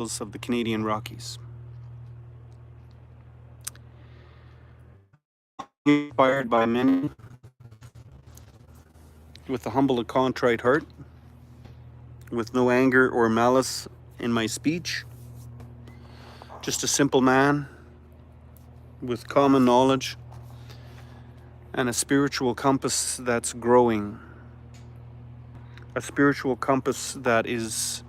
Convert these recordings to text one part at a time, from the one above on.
of the Canadian Rockies. Inspired by many, with a humble and contrite heart, with no anger or malice in my speech, just a simple man with common knowledge and a spiritual compass that's growing, a spiritual compass that is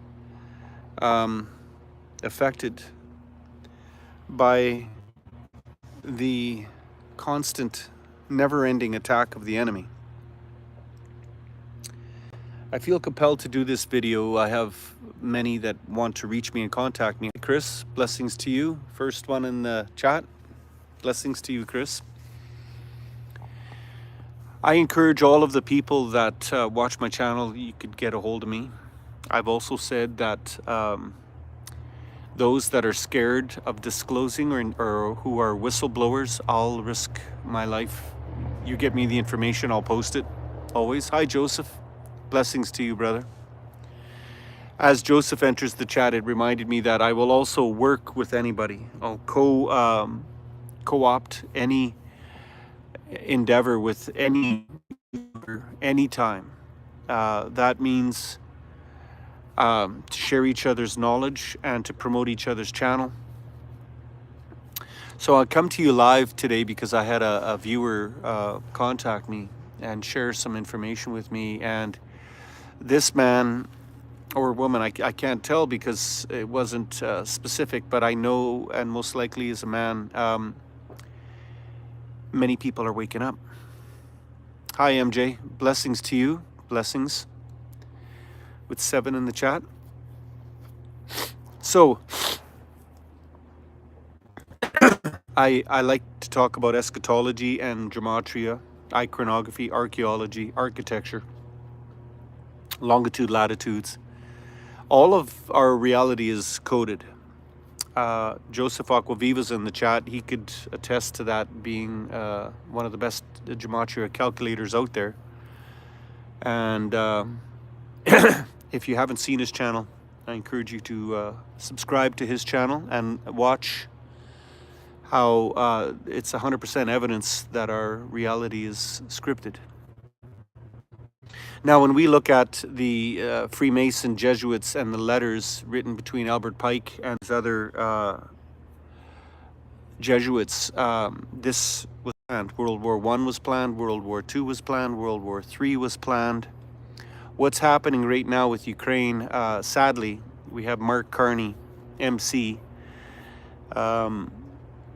affected by the constant, never-ending attack of the enemy. I feel compelled to do this video. I have many that want to reach me and contact me. Chris, blessings to you. First one in the chat. Blessings to you, Chris. I encourage all of the people that watch my channel, you could get a hold of me. I've also said that those that are scared of disclosing or who are whistleblowers, I'll risk my life. You get me the information, I'll post it. Always. Hi, Joseph. Blessings to you, brother. As Joseph enters the chat, it reminded me that I will also work with anybody. I'll co-opt any endeavor with any time. That means to share each other's knowledge and to promote each other's channel. So I'll come to you live today because I had a viewer contact me and share some information with me, and this man or woman, I can't tell because it wasn't specific, but I know, and most likely is a man, many people are waking up. Hi, MJ. Blessings to you. Blessings. With 7 in the chat. So, I like to talk about eschatology and gematria, iconography, archaeology, architecture, longitude, latitudes. All of our reality is coded. Joseph Aquaviva's in the chat. He could attest to that, being one of the best gematria calculators out there. And if you haven't seen his channel, I encourage you to subscribe to his channel and watch how it's 100% evidence that our reality is scripted. Now, when we look at the Freemason Jesuits and the letters written between Albert Pike and his other Jesuits, this was planned. World War I was planned, World War II was planned, World War III was planned. What's happening right now with Ukraine, sadly, we have Mark Carney, MC,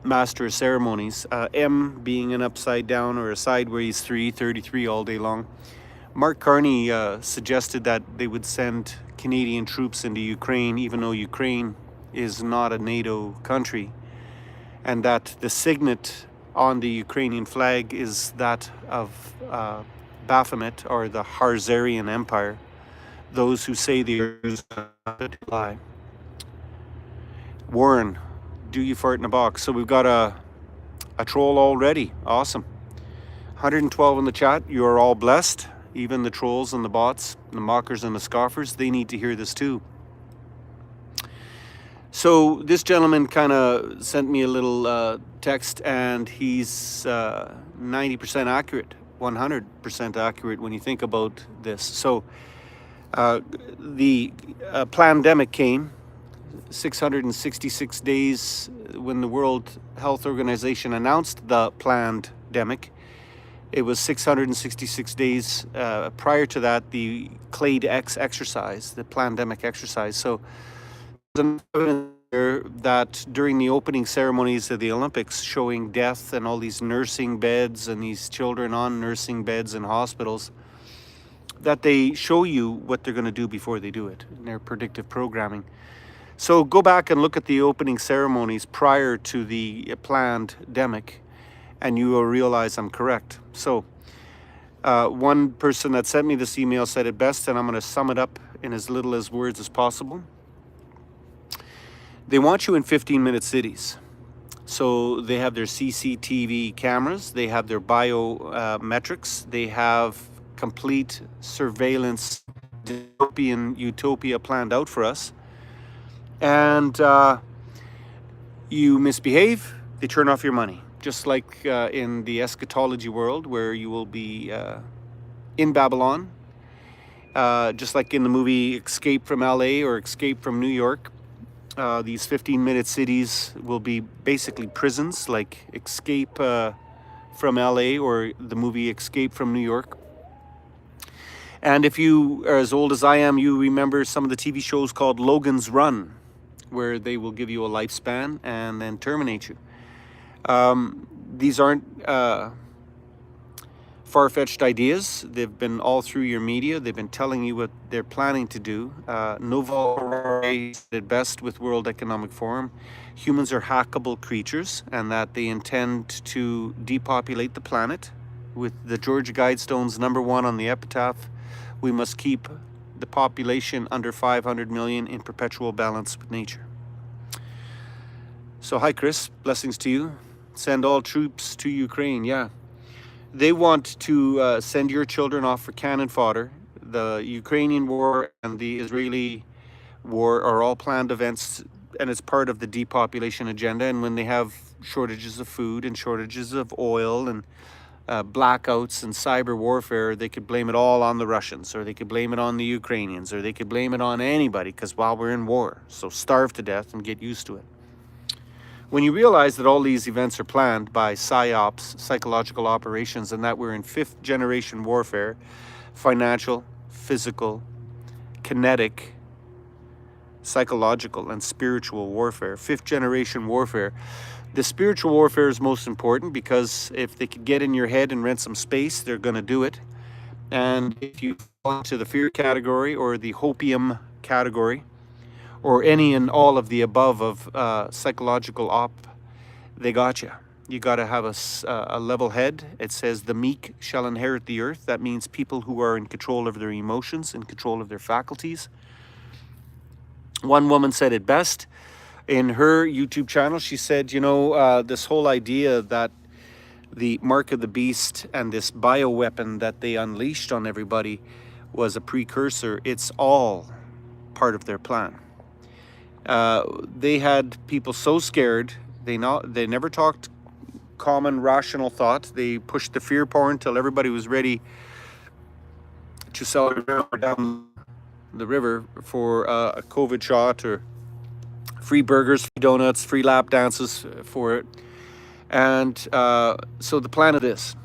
Master of Ceremonies, M being an upside down or a sideways 33 all day long. Mark Carney suggested that they would send Canadian troops into Ukraine, even though Ukraine is not a NATO country, and that the signet on the Ukrainian flag is that of Baphomet, or the Khazarian Empire. Those who say the lie. Warren, do you fart in a box? So we've got a troll already. Awesome. 112 in the chat. You are all blessed. Even the trolls and the bots, the mockers and the scoffers, they need to hear this too. So this gentleman kind of sent me a little text, and he's 90% accurate, 100% accurate when you think about this. So the pandemic came, 666 days when the World Health Organization announced the pandemic. It was 666 days prior to that, the Clade X exercise, the pandemic exercise. So there's evidence there that during the opening ceremonies of the Olympics, showing death and all these nursing beds and these children on nursing beds in hospitals, that they show you what they're going to do before they do it in their predictive programming. So go back and look at the opening ceremonies prior to the pandemic, and you will realize I'm correct. So one person that sent me this email said it best, and I'm going to sum it up in as little as words as possible. They want you in 15-minute cities. So they have their CCTV cameras, they have their biometrics, they have complete surveillance, dystopian utopia planned out for us. and you misbehave, they turn off your money. Just like in the eschatology world, where you will be in Babylon, just like in the movie Escape from LA or Escape from New York. These 15-minute cities will be basically prisons, like Escape from LA or the movie Escape from New York. And if you are as old as I am, you remember some of the TV shows called Logan's Run, where they will give you a lifespan and then terminate you. These aren't far-fetched ideas. They've been all through your media. They've been telling you what they're planning to do. Novel said it best with World Economic Forum. Humans are hackable creatures, and that they intend to depopulate the planet. With the Georgia Guidestones #1 on the epitaph, we must keep the population under 500 million in perpetual balance with nature. So hi Chris, blessings to you. Send all troops to Ukraine. Yeah, they want to send your children off for cannon fodder. The Ukrainian war and the Israeli war are all planned events, and it's part of the depopulation agenda. And when they have shortages of food and shortages of oil and blackouts and cyber warfare, they could blame it all on the Russians, or they could blame it on the Ukrainians, or they could blame it on anybody, because while we're in war, so starve to death and get used to it. When you realize that all these events are planned by psyops, psychological operations, and that we're in 5th generation warfare, financial, physical, kinetic, psychological, and spiritual warfare, 5th generation warfare. The spiritual warfare is most important, because if they could get in your head and rent some space, they're going to do it. And if you fall into the fear category or the hopium category, or any and all of the above of psychological op, they got you. You got to have a level head. It says the meek shall inherit the earth. That means people who are in control of their emotions, in control of their faculties. One woman said it best in her YouTube channel. She said, you know, this whole idea that the mark of the beast and this bioweapon that they unleashed on everybody was a precursor. It's all part of their plan. They had people so scared, they never talked common rational thought. They pushed the fear porn till everybody was ready to sell down the river for a COVID shot, or free burgers, free donuts, free lap dances for it. And so the plan of this,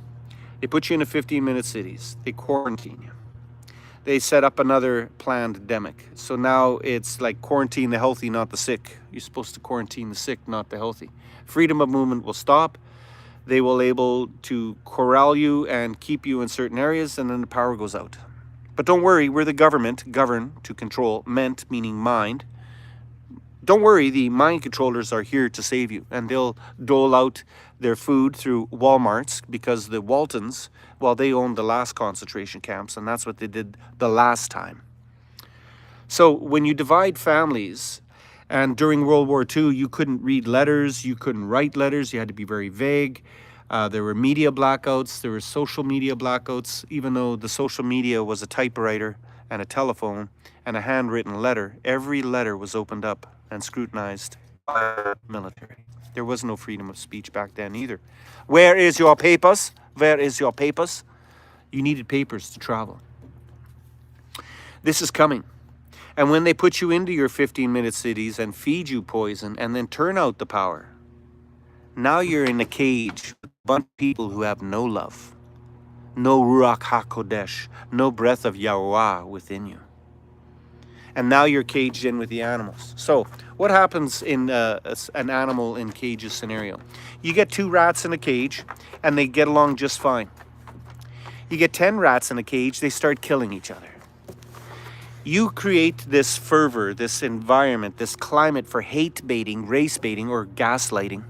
they put you in 15-minute cities, they quarantine you. They set up another pandemic. So now it's like quarantine the healthy, not the sick. You're supposed to quarantine the sick, not the healthy. Freedom of movement will stop. They will able to corral you and keep you in certain areas, and then the power goes out. But don't worry, we're the government, govern to control, ment meaning mind. Don't worry, the mind controllers are here to save you, and they'll dole out their food through Walmarts, because the Waltons, well, they owned the last concentration camps, and that's what they did the last time. So when you divide families, and during World War II, you couldn't read letters, you couldn't write letters, you had to be very vague. There were media blackouts, there were social media blackouts, even though the social media was a typewriter and a telephone and a handwritten letter. Every letter was opened up and scrutinized by the military. There was no freedom of speech back then either. Where is your papers? Where is your papers? You needed papers to travel. This is coming. And when they put you into your 15-minute cities and feed you poison and then turn out the power, now you're in a cage with a bunch of people who have no love, no Ruach HaKodesh, no breath of Yahweh within you. And now you're caged in with the animals. So what happens in an animal in cages scenario? You get 2 rats in a cage and they get along just fine. You get 10 rats in a cage, they start killing each other. You create this fervor, this environment, this climate for hate baiting, race baiting, or gaslighting.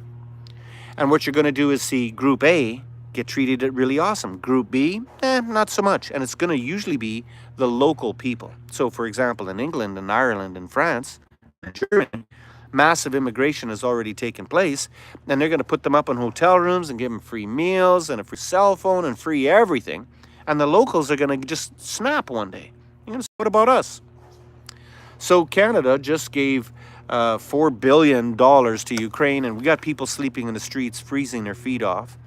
And what you're going to do is see Group A get treated really awesome. Group B, not so much. And it's going to usually be the local people. So for example, in England and Ireland and France and Germany, massive immigration has already taken place, and they're going to put them up in hotel rooms and give them free meals and a free cell phone and free everything. And the locals are going to just snap one day. You're going to say, what about us? So Canada just gave $4 billion to Ukraine, and we got people sleeping in the streets, freezing their feet off.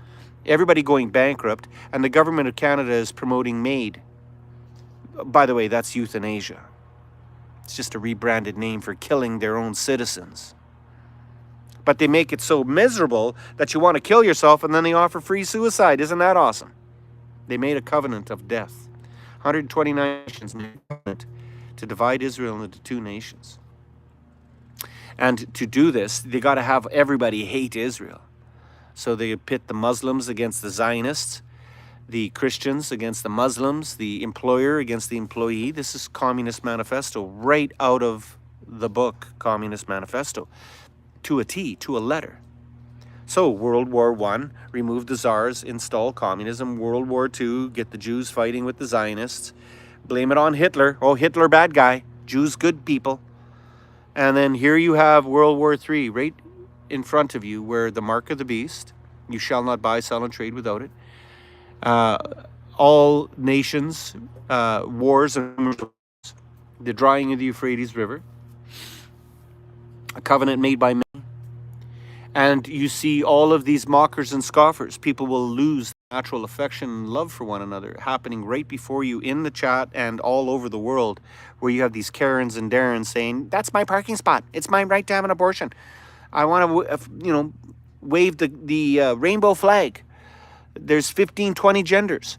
Everybody going bankrupt, and the government of Canada is promoting MAID. By the way, that's euthanasia. It's just a rebranded name for killing their own citizens. But they make it so miserable that you want to kill yourself, and then they offer free suicide. Isn't that awesome? They made a covenant of death. 129 nations made a covenant to divide Israel into two nations. And to do this, they got to have everybody hate Israel. So they pit the Muslims against the Zionists, the Christians against the Muslims, the employer against the employee. This is Communist Manifesto, right out of the book Communist Manifesto, to a T, to a letter. So World War I, remove the czars, install communism. World War II, get the Jews fighting with the Zionists. Blame it on Hitler. Oh, Hitler, bad guy. Jews, good people. And then here you have World War III right in front of you, where the mark of the beast, you shall not buy, sell, and trade without it. All nations, wars, and the drying of the Euphrates River, a covenant made by men. And you see all of these mockers and scoffers. People will lose natural affection and love for one another, happening right before you in the chat and all over the world, where you have these Karens and Darrens saying, that's my parking spot. It's my right to have an abortion. I want to, wave the rainbow flag. There's 15, 20 genders.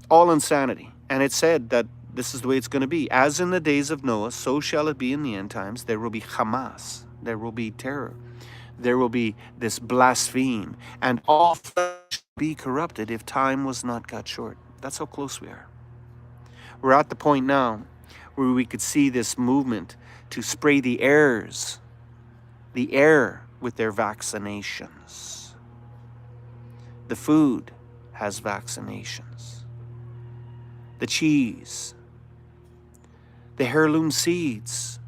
All insanity. And it said that this is the way it's going to be. As in the days of Noah, so shall it be in the end times. There will be Hamas. There will be terror. There will be this blaspheme. And all flesh will be corrupted if time was not cut short. That's how close we are. We're at the point now where we could see this movement to spray the air with their vaccinations. The food has vaccinations. The cheese, the heirloom seeds,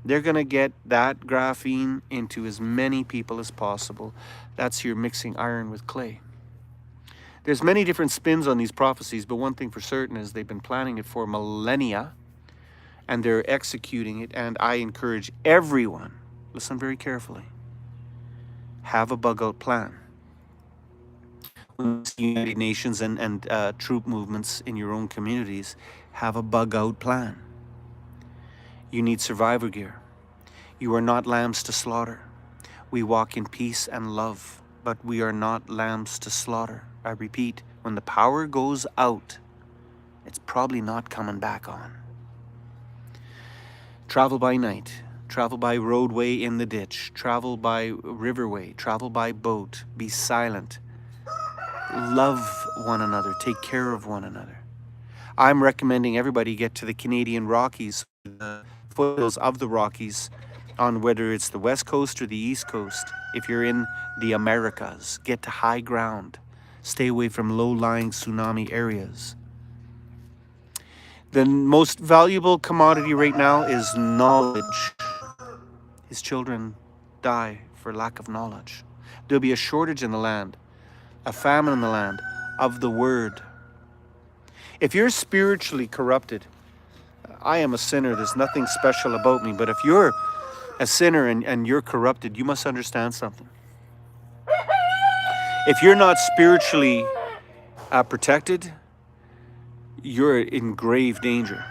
they're going to get that graphene into as many people as possible. That's your mixing iron with clay. There's many different spins on these prophecies, but one thing for certain is they've been planning it for millennia, and they're executing it. And I encourage everyone, listen very carefully, have a bug-out plan. United Nations and troop movements in your own communities, have a bug-out plan. You need survivor gear. You are not lambs to slaughter. We walk in peace and love, but we are not lambs to slaughter. I repeat, when the power goes out, it's probably not coming back on. Travel by night. Travel by roadway in the ditch. Travel by riverway. Travel by boat. Be silent. Love one another. Take care of one another. I'm recommending everybody get to the Canadian Rockies, the foothills of the Rockies, on whether it's the West Coast or the East Coast. If you're in the Americas, get to high ground. Stay away from low-lying tsunami areas. The most valuable commodity right now is knowledge. His children die for lack of knowledge. There'll be a shortage in the land, a famine in the land of the word. If you're spiritually corrupted, I am a sinner, there's nothing special about me, but if you're a sinner and you're corrupted, you must understand something. If you're not spiritually protected, you're in grave danger.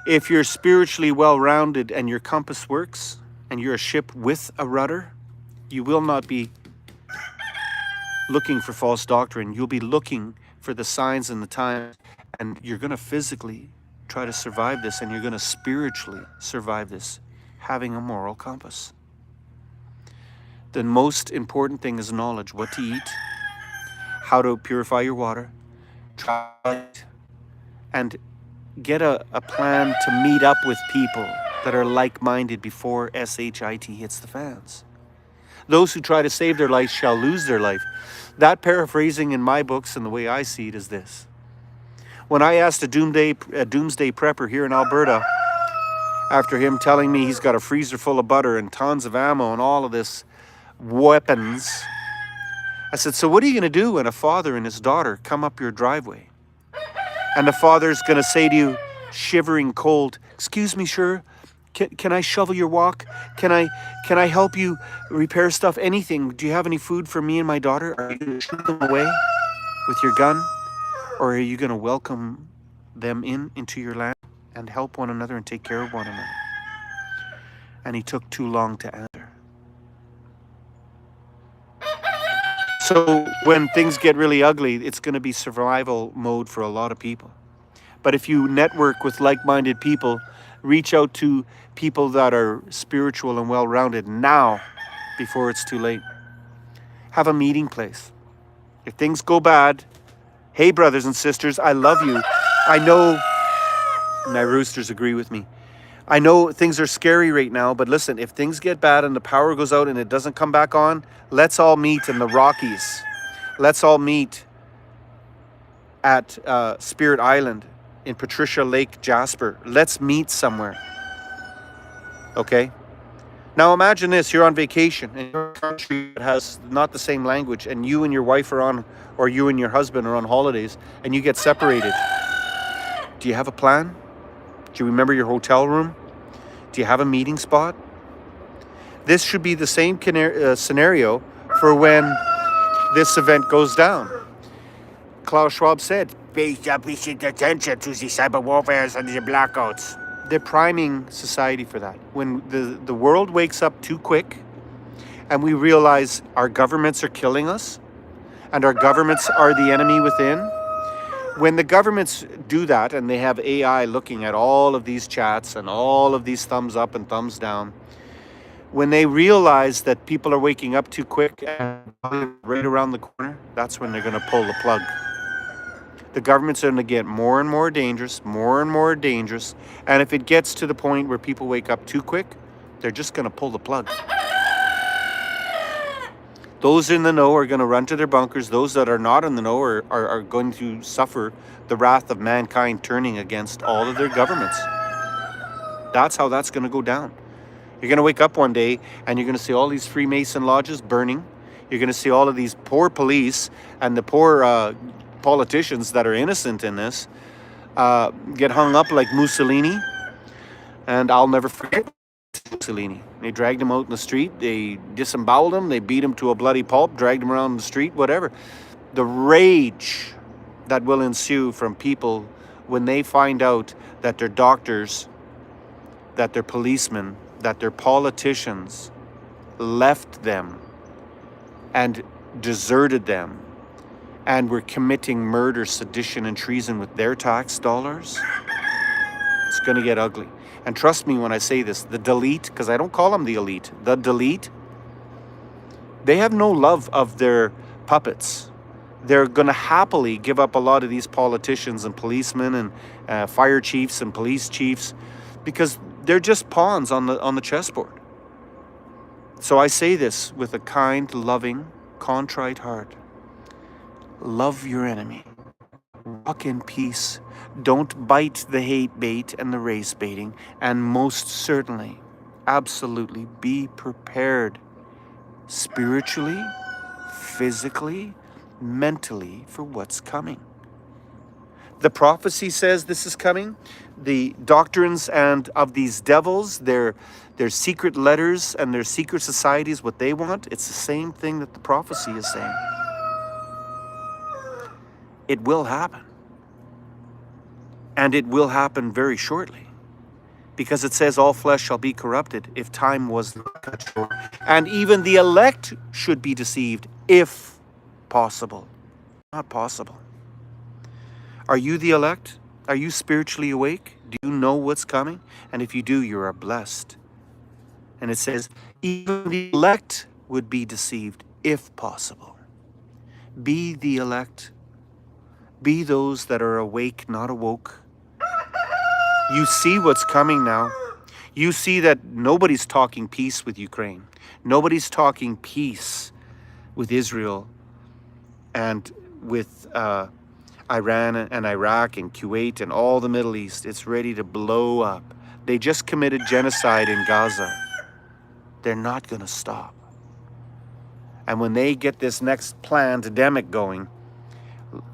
If you're spiritually well-rounded and your compass works, and you're a ship with a rudder, you will not be looking for false doctrine. You'll be looking for the signs and the times, and you're going to physically try to survive this, and you're going to spiritually survive this, having a moral compass. The most important thing is knowledge, what to eat, how to purify your water, try it, and get a plan to meet up with people that are like-minded before SHIT hits the fans. Those who try to save their life shall lose their life. That paraphrasing in my books and the way I see it is this. When I asked a doomsday prepper here in Alberta, after him telling me he's got a freezer full of butter and tons of ammo and all of this weapons, I said, so what are you going to do when a father and his daughter come up your driveway? And the father's going to say to you, shivering cold, excuse me, sir, Can I shovel your walk? Can I help you repair stuff? Anything. Do you have any food for me and my daughter? Are you going to shoot them away with your gun? Or are you going to welcome them into your land and help one another and take care of one another? And he took too long to answer. So when things get really ugly, it's going to be survival mode for a lot of people. But if you network with like-minded people, reach out to people that are spiritual and well-rounded now before it's too late. Have a meeting place. If things go bad, hey, brothers and sisters, I love you. I know my roosters agree with me. I know things are scary right now, but listen, if things get bad and the power goes out and it doesn't come back on, let's all meet in the Rockies. Let's all meet at Spirit Island in Patricia Lake, Jasper. Let's meet somewhere. Okay? Now imagine this, you're on vacation in a country that has not the same language, and you and your wife are on, or you and your husband are on holidays, and you get separated. Do you have a plan? Do you remember your hotel room? Do you have a meeting spot? This should be the same scenario for when this event goes down. Klaus Schwab said, pay sufficient attention to the cyber warfares and the blackouts. They're priming society for that. When the world wakes up too quick and we realize our governments are killing us and our governments are the enemy within, when the governments do that and they have AI looking at all of these chats and all of these thumbs up and thumbs down, when they realize that people are waking up too quick and right around the corner, that's when they're going to pull the plug. The government's going to get more and more dangerous, and if it gets to the point where people wake up too quick, they're just going to pull the plug. Those in the know are going to run to their bunkers. Those that are not in the know are going to suffer the wrath of mankind turning against all of their governments. That's how that's going to go down. You're going to wake up one day and you're going to see all these Freemason lodges burning. You're going to see all of these poor police and the poor politicians that are innocent in this get hung up like Mussolini. And I'll never forget Mussolini. They dragged him out in the street, they disemboweled him, they beat him to a bloody pulp, dragged him around the street, whatever. The rage that will ensue from people when they find out that their doctors, that their policemen, that their politicians left them and deserted them and were committing murder, sedition, and treason with their tax dollars, it's going to get ugly. And trust me when I say this, the delete, because I don't call them the elite, the delete, they have no love of their puppets. They're going to happily give up a lot of these politicians and policemen and fire chiefs and police chiefs because they're just pawns on the chessboard. So I say this with a kind, loving, contrite heart. Love your enemy. Walk in peace. Don't bite the hate bait and the race baiting. And most certainly, absolutely be prepared spiritually, physically, mentally for what's coming. The prophecy says this is coming. The doctrines and of these devils, their secret letters and their secret societies, what they want, it's the same thing that the prophecy is saying. It will happen. And it will happen very shortly. Because it says all flesh shall be corrupted if time was not cut short. And even the elect should be deceived if possible. Not possible. Are you the elect? Are you spiritually awake? Do you know what's coming? And if you do, you are blessed. And it says, even the elect would be deceived if possible. Be the elect. Be those that are awake, not awoke. You see what's coming now. You see that nobody's talking peace with Ukraine. Nobody's talking peace with Israel and with Iran and Iraq and Kuwait and all the Middle East. It's ready to blow up. They just committed genocide in Gaza. They're not going to stop. And when they get this next pandemic going,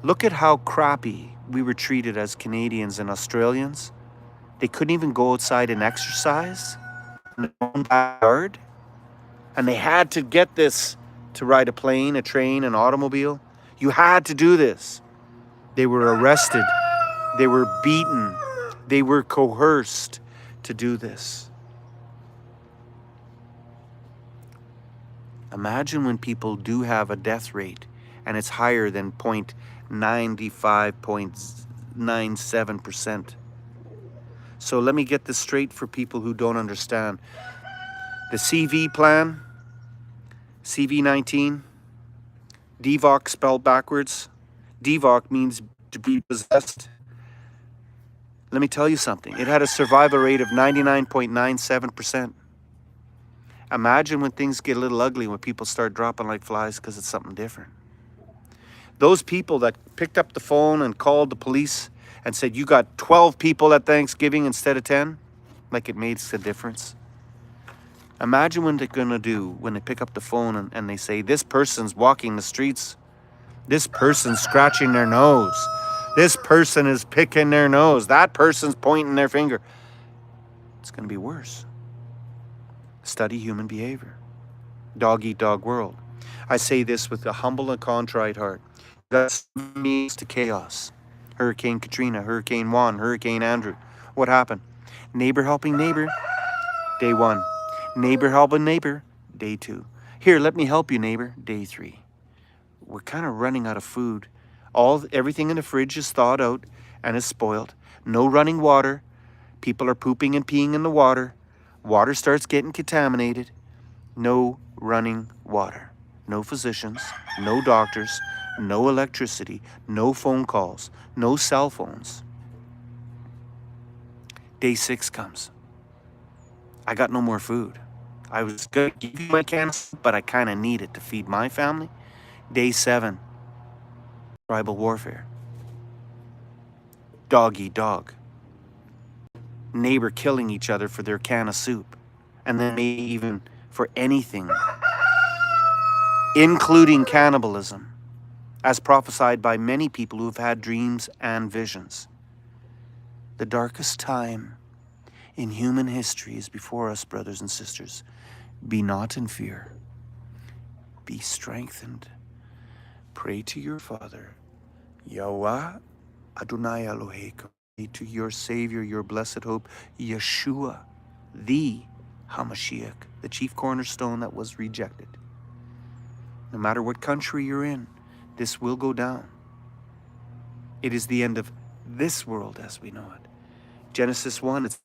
look at how crappy we were treated as Canadians and Australians They couldn't even go outside and exercise in their own backyard. And they had to get this to ride a plane, a train, an automobile. You had to do this. They were arrested. They were beaten. They were coerced to do this. Imagine when people do have a death rate and it's higher than 0.95.97%. So let me get this straight for people who don't understand. The CV plan, CV19, DVOC spelled backwards. DVOC means to be possessed. Let me tell you something. It had a survival rate of 99.97%. Imagine when things get a little ugly, when people start dropping like flies because it's something different. Those people that picked up the phone and called the police and said, you got 12 people at Thanksgiving instead of 10, like it made a difference. Imagine what they're going to do when they pick up the phone and they say, this person's walking the streets. This person's scratching their nose. This person is picking their nose. That person's pointing their finger. It's going to be worse. Study human behavior. Dog eat dog world. I say this with a humble and contrite heart. That's means to chaos. Hurricane Katrina, Hurricane Juan, Hurricane Andrew. What happened? Neighbor helping neighbor, day 1. Neighbor helping neighbor, day 2. Here, let me help you, neighbor, day 3. We're kind of running out of food. Everything in the fridge is thawed out and is spoiled. No running water. People are pooping and peeing in the water. Water starts getting contaminated. No running water. No physicians, no doctors, no electricity, no phone calls, no cell phones. Day 6 comes. I got no more food. I was going to give you my can of soup, but I kind of need it to feed my family. Day 7, tribal warfare. Dog eat dog. Neighbor killing each other for their can of soup. And then maybe even for anything, including cannibalism, as prophesied by many people who have had dreams and visions. The darkest time in human history is before us, brothers and sisters. Be not in fear. Be strengthened. Pray to your Father, Yahweh Adonai Eloheka, to your Savior, your blessed hope, Yeshua, the Hamashiach, the chief cornerstone that was rejected. No matter what country you're in, this will go down. It is the end of this world as we know it. Genesis 1, it's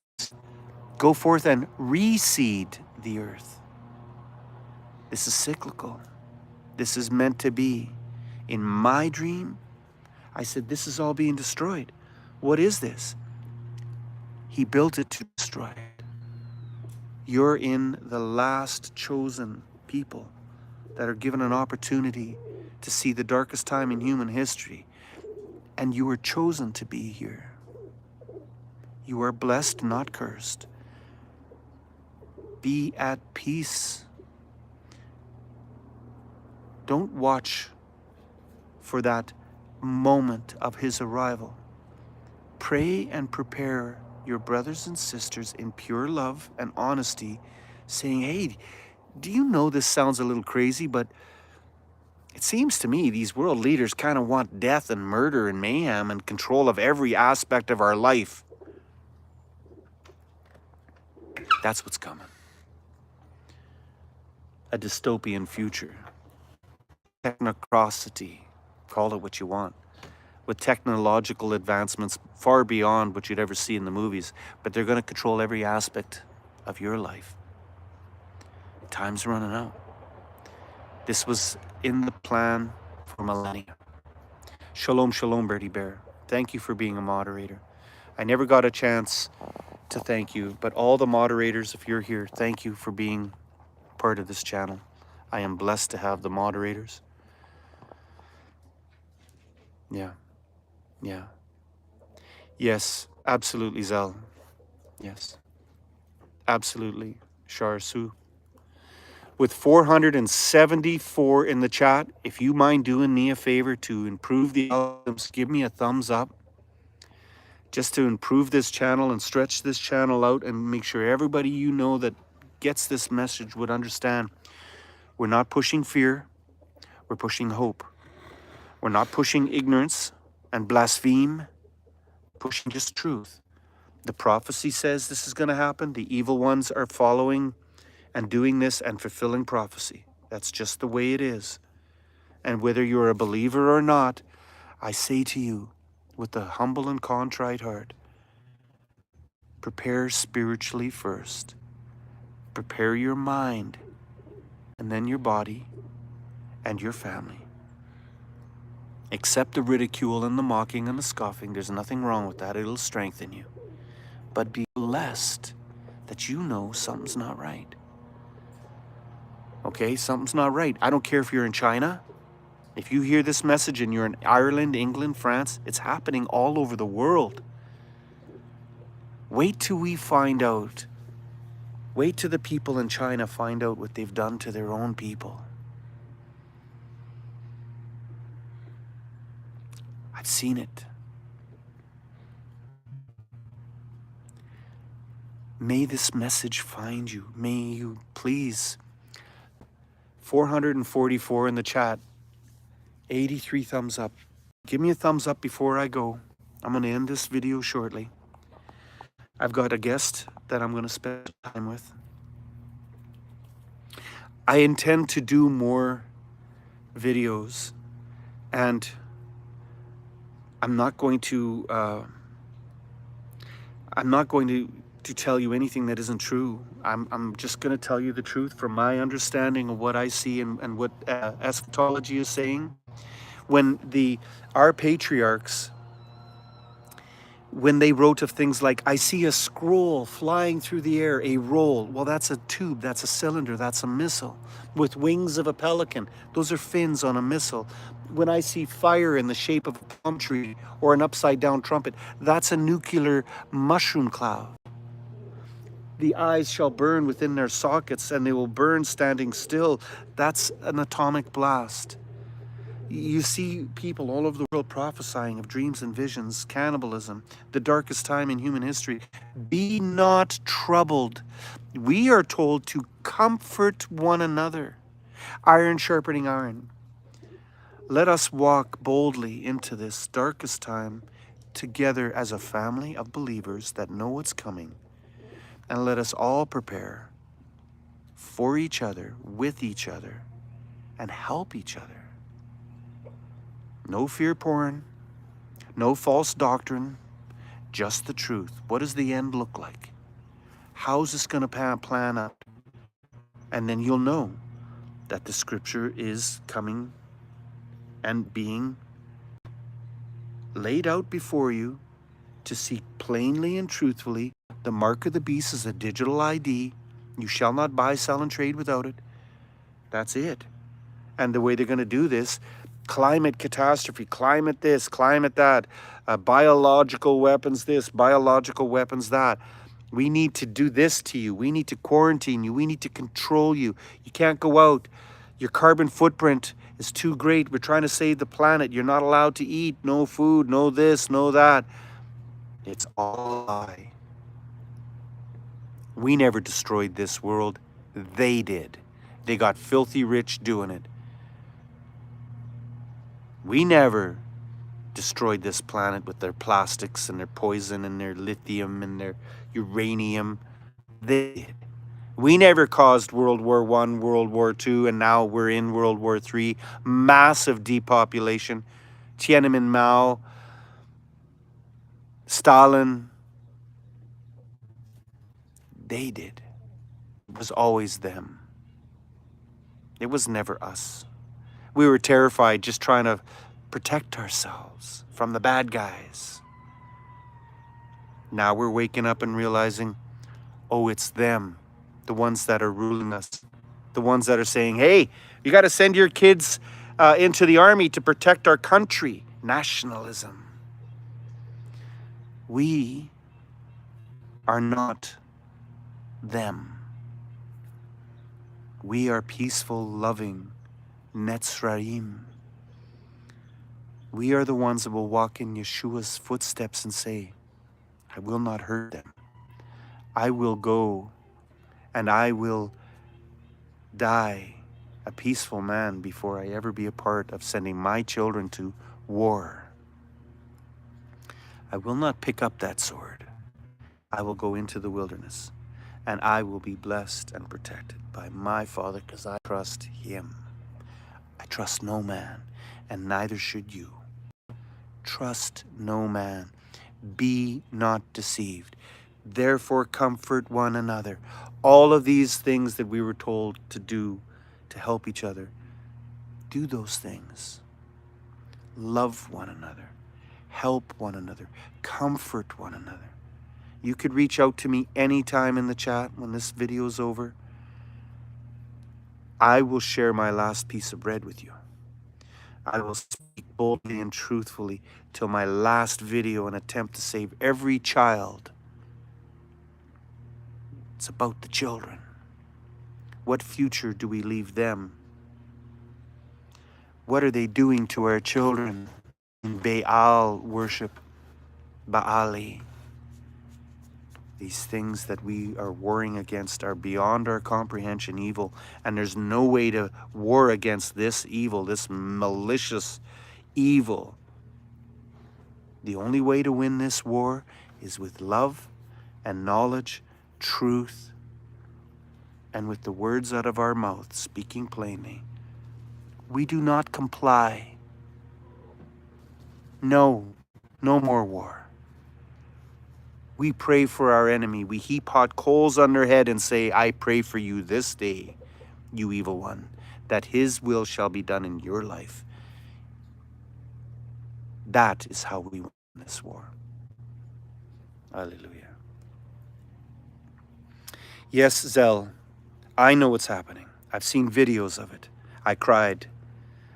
go forth and reseed the earth. This is cyclical. This is meant to be. In my dream, I said, this is all being destroyed. What is this? He built it to destroy it. You're in the last chosen people that are given an opportunity to see the darkest time in human history. And you were chosen to be here. You are blessed, not cursed. Be at peace. Don't watch for that moment of his arrival. Pray and prepare your brothers and sisters in pure love and honesty, saying, hey, do you know this sounds a little crazy, but it seems to me these world leaders kind of want death and murder and mayhem and control of every aspect of our life. That's what's coming. A dystopian future. Technocracy, call it what you want, with technological advancements far beyond what you'd ever see in the movies, but they're going to control every aspect of your life. Time's running out. This was in the plan for millennia. Shalom, shalom, Birdie Bear. Thank you for being a moderator. I never got a chance to thank you, but all the moderators, if you're here, thank you for being part of this channel. I am blessed to have the moderators. Yeah. Yes, absolutely, Zell. Yes, absolutely, Shar Su. With 474 in the chat, if you mind doing me a favor to improve the algorithms, give me a thumbs up. just to improve this channel and stretch this channel out and make sure everybody you know that gets this message would understand. We're not pushing fear, we're pushing hope. We're not pushing ignorance and blaspheme, pushing just truth. The prophecy says this is going to happen. The evil ones are following and doing this and fulfilling prophecy. That's just the way it is. And whether you're a believer or not, I say to you with a humble and contrite heart, prepare spiritually first. Prepare your mind, and then your body and your family. Accept the ridicule and the mocking and the scoffing. There's nothing wrong with that. It'll strengthen you. But be blessed that you know something's not right. Okay, something's not right. I don't care if you're in China. If you hear this message and you're in Ireland, England, France, it's happening all over the world. Wait till we find out. Wait till the people in China find out what they've done to their own people. I've seen it. May this message find you. May you please. 444 in the chat. 83 thumbs up. Give me a thumbs up before I go. I'm going to end this video shortly. I've got a guest that I'm going to spend time with. I intend to do more videos, and I'm not going to tell you anything that isn't true. I'm just going to tell you the truth from my understanding of what I see and what eschatology is saying. When our patriarchs, when they wrote of things like, I see a scroll flying through the air, a roll. Well, that's a tube, that's a cylinder, that's a missile. With wings of a pelican, those are fins on a missile. When I see fire in the shape of a palm tree or an upside down trumpet, that's a nuclear mushroom cloud. The eyes shall burn within their sockets and they will burn standing still. That's an atomic blast. You see people all over the world prophesying of dreams and visions, cannibalism, the darkest time in human history. Be not troubled. We are told to comfort one another. Iron sharpening iron. Let us walk boldly into this darkest time together as a family of believers that know what's coming. And let us all prepare for each other, with each other, and help each other. No fear porn, no false doctrine, just the truth. What does the end look like? How's this going to plan out? And then you'll know that the scripture is coming and being laid out before you to see plainly and truthfully. The mark of the beast is a digital ID. You shall not buy, sell, and trade without it. That's it. And the way they're going to do this, climate catastrophe, climate this, climate that, biological weapons this, biological weapons that. We need to do this to you. We need to quarantine you. We need to control you. You can't go out. Your carbon footprint is too great. We're trying to save the planet. You're not allowed to eat. No food, no this, no that. It's all a lie. We never destroyed this world. They did. They got filthy rich doing it. We never destroyed this planet with their plastics and their poison and their lithium and their uranium. They did. We never caused World War I, World War II, and now we're in World War III. Massive depopulation. Tiananmen Mao, Stalin. They did. It was always them. It was never us. We were terrified, just trying to protect ourselves from the bad guys. Now we're waking up and realizing, oh, it's them, the ones that are ruling us, the ones that are saying, hey, you got to send your kids into the army to protect our country. Nationalism. We are not them. We are peaceful, loving, Netzraim. We are the ones that will walk in Yeshua's footsteps and say, I will not hurt them. I will go and I will die a peaceful man before I ever be a part of sending my children to war. I will not pick up that sword. I will go into the wilderness and I will be blessed and protected by my Father because I trust Him. I trust no man, and neither should you. Trust no man. Be not deceived. Therefore comfort one another. All of these things that we were told to do to help each other, do those things. Love one another. Help one another. Comfort one another. You could reach out to me anytime in the chat when this video is over. I will share my last piece of bread with you. I will speak boldly and truthfully till my last video and attempt to save every child. It's about the children. What future do we leave them? What are they doing to our children in Baal worship, Baali? These things that we are warring against are beyond our comprehension evil, and there's no way to war against this evil, this malicious evil. The only way to win this war is with love and knowledge, truth, and with the words out of our mouth, speaking plainly. We do not comply. No, no more war. We pray for our enemy. We heap hot coals on their head and say, I pray for you this day, you evil one, that his will shall be done in your life. That is how we win this war. Hallelujah. Yes, Zell, I know what's happening. I've seen videos of it. I cried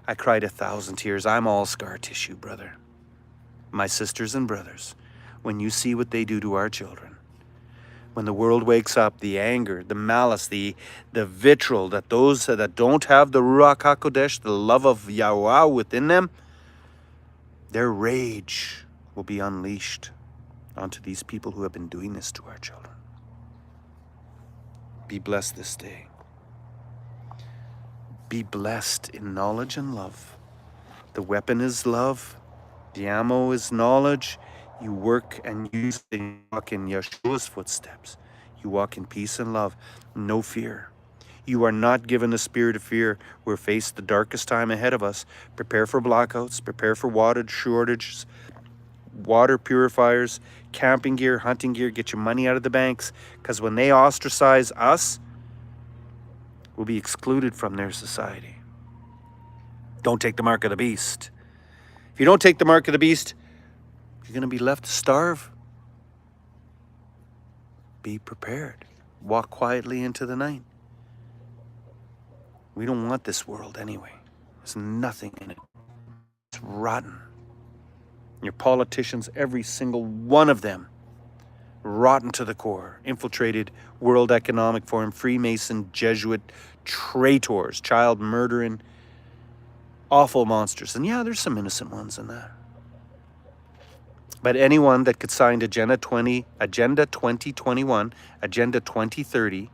1,000 tears. I'm all scar tissue, brother. My sisters and brothers, when you see what they do to our children, when the world wakes up, the anger, the malice, the vitriol that those that don't have the Ruach HaKodesh, the love of Yahweh within them, their rage will be unleashed onto these people who have been doing this to our children. Be blessed this day. Be blessed in knowledge and love. The weapon is love. The ammo is knowledge. You work and use it. You walk in Yeshua's footsteps. You walk in peace and love. No fear. You are not given a spirit of fear. We're faced the darkest time ahead of us. Prepare for blackouts. Prepare for water shortages, water purifiers, camping gear, hunting gear. Get your money out of the banks, because when they ostracize us, we'll be excluded from their society. Don't take the mark of the beast. If you don't take the mark of the beast, you're going to be left to starve. Be prepared. Walk quietly into the night. We don't want this world anyway. There's nothing in it. It's rotten. Your politicians, every single one of them, rotten to the core. Infiltrated World Economic Forum, Freemason, Jesuit, traitors, child murdering, awful monsters. And yeah, there's some innocent ones in that. But anyone that could sign Agenda 2021, Agenda 2030,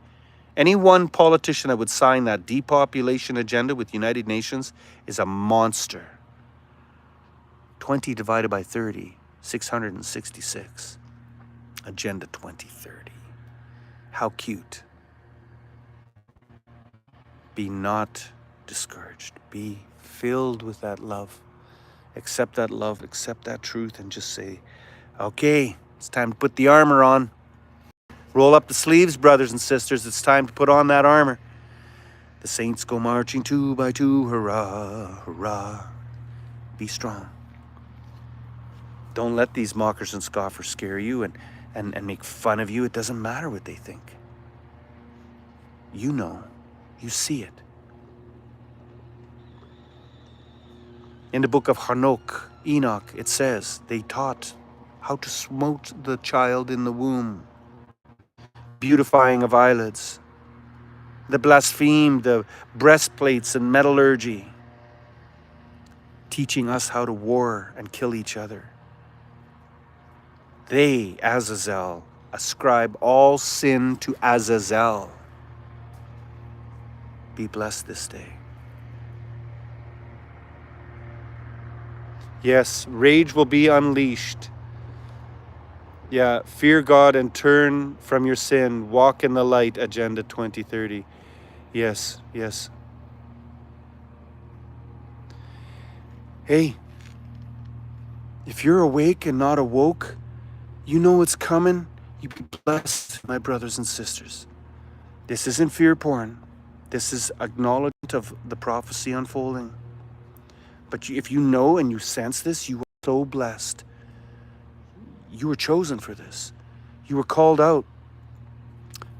any one politician that would sign that depopulation agenda with United Nations is a monster. 20 divided by 30, 666. Agenda 2030. How cute. Be not discouraged. Be filled with that love. Accept that love, accept that truth, and just say, okay, it's time to put the armor on. Roll up the sleeves, brothers and sisters. It's time to put on that armor. The saints go marching 2 by 2. Hurrah, hurrah. Be strong. Don't let these mockers and scoffers scare you and make fun of you. It doesn't matter what they think. You know. You see it. In the book of Enoch, it says they taught how to smote the child in the womb, beautifying of eyelids, the blaspheme, the breastplates and metallurgy, teaching us how to war and kill each other. They, Azazel, ascribe all sin to Azazel. Be blessed this day. Yes, rage will be unleashed. Yeah, fear God and turn from your sin. Walk in the light, Agenda 2030. Yes, yes. Hey, if you're awake and not awoke, you know it's coming. You be blessed, my brothers and sisters. This isn't fear porn. This is acknowledgement of the prophecy unfolding. But if you know and you sense this, you are so blessed. You were chosen for this. You were called out.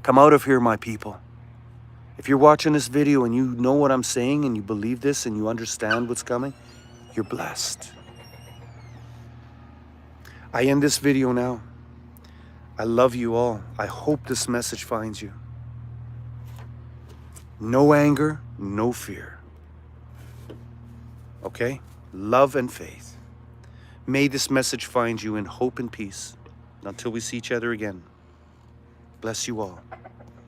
Come out of here, my people. If you're watching this video and you know what I'm saying and you believe this and you understand what's coming, you're blessed. I end this video now. I love you all. I hope this message finds you. No anger, no fear. Okay? Love and faith. May this message find you in hope and peace. Until we see each other again. Bless you all.